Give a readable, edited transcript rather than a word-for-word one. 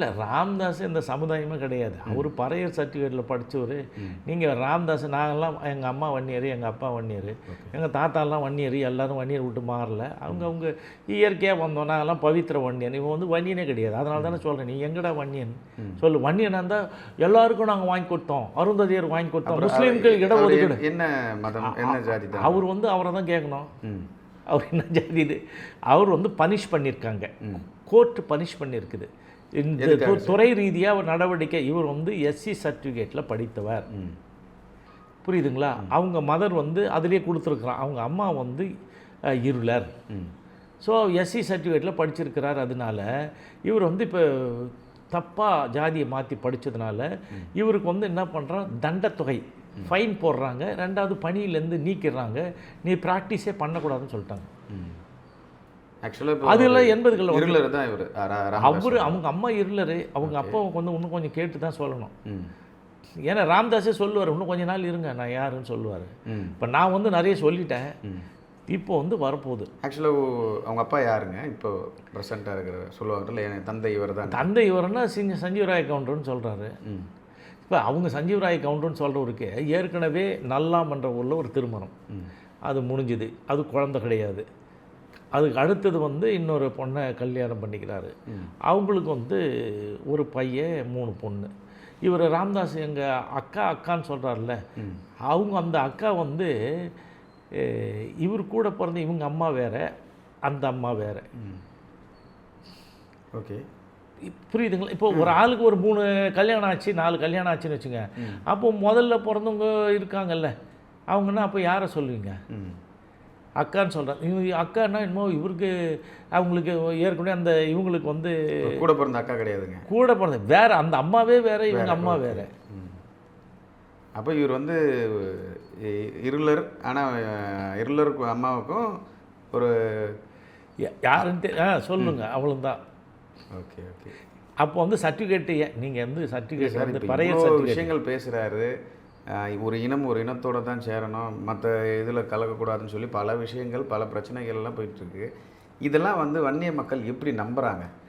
இல்லை, ராமதாஸ் இந்த சமுதாயமே கிடையாது. அவர் பறையர் சர்டிஃபிகேட்டில் படித்தவர். நீங்கள் ராமதாஸ் நாங்கள்லாம் எங்கள் அம்மா வன்னியர், எங்கள் அப்பா வன்னியர், எங்கள் தாத்தாலாம் வன்னியர், எல்லோரும் வன்னியர் விட்டு மாறல. அவங்க இயற்கையாக வந்தோம். நாங்கள்லாம் பவித்திர வன்னியன். இவன் வந்து வன்னியனே கிடையாது. அதனால தானே சொல்கிறேன், நீ எங்கடா வன்னியன் சொல்லு. வன்னியனாக இருந்தால் எல்லாருக்கும் நாங்கள் வாங்கி கொடுத்தோம், அருந்ததியர் வாங்கி கொடுத்தோம், முஸ்லீம்கள் இடஒதுக்கீடு. என்ன மதம், என்ன ஜாதி? அவர் வந்து அவரை தான் கேட்கணும். அவர் என்ன ஜாதி? இது அவர் வந்து பனிஷ் பண்ணியிருக்காங்க, கோர்ட்டு பனிஷ் பண்ணியிருக்குது. இந்த துறை ரீதியாக ஒரு நடவடிக்கை. இவர் வந்து எஸ்சி சர்டிஃபிகேட்டில் படித்தவர், புரியுதுங்களா? அவங்க மதர் வந்து அதிலே கொடுத்துருக்குறான். அவங்க அம்மா வந்து இருளர். ஸோ எஸ்சி சர்டிஃபிகேட்டில் படிச்சிருக்கிறார். அதனால இவர் வந்து இப்போ தப்பாக ஜாதியை மாற்றி படித்ததுனால இவருக்கு வந்து என்ன பண்ணுறான், தண்டத்தொகை ஃபைன் போடுறாங்க. ரெண்டாவது பணியிலேருந்து நீக்கிடுறாங்க. நீ ப்ராக்டிஸே பண்ணக்கூடாதுன்னு சொல்லிட்டாங்க. ஆக்சுவலாக அதெல்லாம் 80களில் இருளர் தான் இவர். அவங்க அம்மா இருளரு. அவங்க அப்பாவை வந்து இன்னும் கொஞ்சம் கேட்டு தான் சொல்லணும். ஏன்னா ராமதாஸே சொல்லுவார், இன்னும் கொஞ்ச நாள் இருங்க நான் யாருன்னு சொல்லுவார். இப்போ நான் வந்து நிறைய சொல்லிட்டேன், இப்போ வந்து வரப்போகுது. ஆக்சுவலாக அவங்க அப்பா யாருங்க இப்போ ப்ரெசண்ட்டாக இருக்கிற சொல்லுவாங்கல்ல, என் தந்தை இவர் தான். தந்தை இவர்னா சஞ்சீவராய கவுண்டர்னு சொல்கிறாரு. இப்போ அவங்க சஞ்சீவராய கவுண்டர்னு சொல்கிறவருக்கு ஏற்கனவே நல்லாம் என்ற ஊரில் ஒரு திருமணம், அது முடிஞ்சுது. அது குழந்தை கிடையாது. அதுக்கு அடுத்தது வந்து இன்னொரு பொண்ணை கல்யாணம் பண்ணிக்கிறாரு. அவங்களுக்கு வந்து ஒரு பையன் 3 பொண்ணு. இவர் ராமதாஸ் எங்கள் அக்கான்னு சொல்கிறார்ல, அவங்க அந்த அக்கா வந்து இவர் கூட பிறந்த இவங்க அம்மா வேறு, அந்த அம்மா வேறு. ஓகே, புரியுதுங்களா? இப்போ ஒரு ஆளுக்கு ஒரு 3 கல்யாணம் ஆச்சு, 4 கல்யாணம் ஆச்சுன்னு வச்சுங்க. அப்போ முதல்ல பிறந்தவங்க இருக்காங்கல்ல, அவங்கன்னா அப்போ யாரை சொல்லுவீங்க? அக்கான்னு சொல்கிறேன். இவங்க அக்கான்னா இன்னும் இவருக்கு அவங்களுக்கு ஏற்கனவே அந்த இவங்களுக்கு வந்து கூட பிறந்த அக்கா கிடையாதுங்க. கூட பிறந்த வேறு, அந்த அம்மாவே வேறு, இவங்க அம்மா வேறு. அப்போ இவர் வந்து இருளர். ஆனால் இருளருக்கு அம்மாவுக்கும் ஒரு யாருன்ட்டு சொல்லுங்க, அவ்வளோதான். Okay okay. அப்போ வந்து சர்டிஃபிகேட்டு நீங்கள் வந்து சர்டிஃபிகேட் வந்து பழைய விஷயங்கள் பேசுகிறாரு. ஒரு இனம் ஒரு இனத்தோடு தான் சேரணும், மற்ற இதில் கலக்கக்கூடாதுன்னு சொல்லி பல விஷயங்கள், பல பிரச்சனைகள்லாம் போயிட்டுருக்கு. இதெல்லாம் வந்து வன்னிய மக்கள் எப்படி நம்புகிறாங்க?